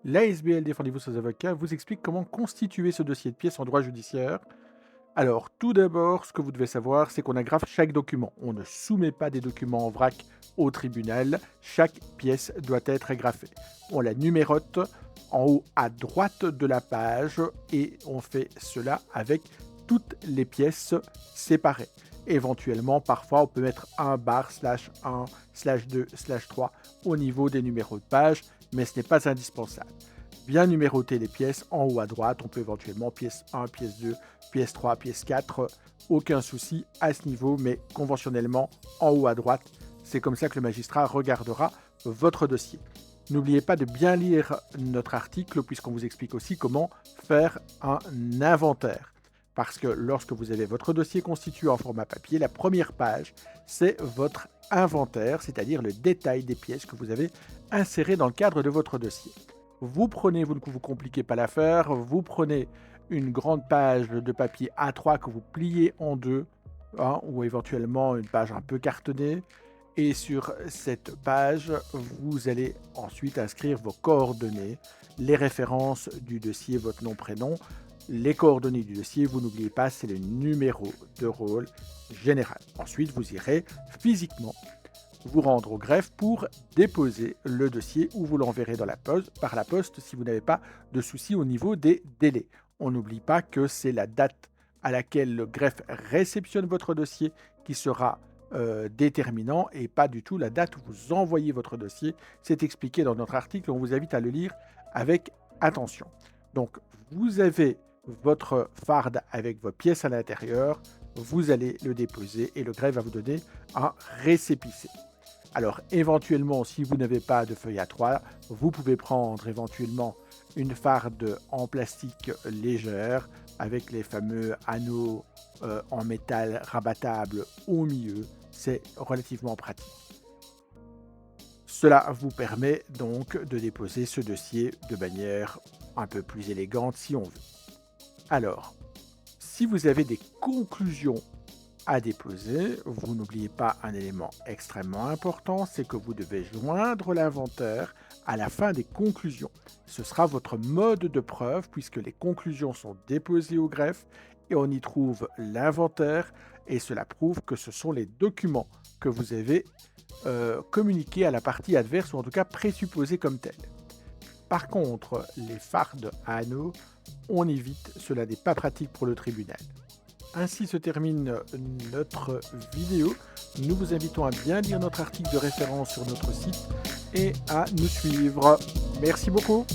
L'ASBL Défendez-vous sans avocat vous explique comment constituer ce dossier de pièces en droit judiciaire. Alors, tout d'abord, ce que vous devez savoir, c'est qu'on agrafe chaque document. On ne soumet pas des documents en vrac au tribunal. Chaque pièce doit être agrafée. On la numérote en haut à droite de la page et on fait cela avec toutes les pièces séparées. Éventuellement, parfois, on peut mettre un bar slash 1 slash 2 slash 3 au niveau des numéros de page, mais ce n'est pas indispensable. Bien numéroter les pièces en haut à droite, on peut éventuellement pièce 1, pièce 2, pièce 3, pièce 4, aucun souci à ce niveau, mais conventionnellement en haut à droite, c'est comme ça que le magistrat regardera votre dossier. N'oubliez pas de bien lire notre article puisqu'on vous explique aussi comment faire un inventaire. Parce que lorsque vous avez votre dossier constitué en format papier, la première page, c'est votre inventaire, c'est-à-dire le détail des pièces que vous avez insérées dans le cadre de votre dossier. Vous prenez, vous ne vous compliquez pas l'affaire, vous prenez une grande page de papier A3 que vous pliez en deux, hein, ou éventuellement une page un peu cartonnée. Et sur cette page, vous allez ensuite inscrire vos coordonnées, les références du dossier, votre nom, prénom, les coordonnées du dossier. Vous n'oubliez pas, c'est le numéro de rôle général. Ensuite, vous irez physiquement vous rendre au greffe pour déposer le dossier ou vous l'enverrez par la poste si vous n'avez pas de souci au niveau des délais. On n'oublie pas que c'est la date à laquelle le greffe réceptionne votre dossier qui sera déterminant et pas du tout la date où vous envoyez votre dossier. C'est expliqué dans notre article, on vous invite à le lire avec attention. Donc, vous avez votre farde avec vos pièces à l'intérieur, vous allez le déposer et le greffe va vous donner un récépissé. Alors éventuellement, si vous n'avez pas de feuille A3, vous pouvez prendre éventuellement une farde en plastique légère avec les fameux anneaux en métal rabattable au milieu. C'est relativement pratique. Cela vous permet donc de déposer ce dossier de manière un peu plus élégante si on veut. Alors, si vous avez des conclusions à déposer, vous n'oubliez pas un élément extrêmement important, c'est que vous devez joindre l'inventaire à la fin des conclusions. Ce sera votre mode de preuve puisque les conclusions sont déposées au greffe et on y trouve l'inventaire et cela prouve que ce sont les documents que vous avez communiqués à la partie adverse ou en tout cas présupposés comme tels. Par contre, les fardes à anneaux, on évite, cela n'est pas pratique pour le tribunal. Ainsi se termine notre vidéo. Nous vous invitons à bien lire notre article de référence sur notre site et à nous suivre. Merci beaucoup.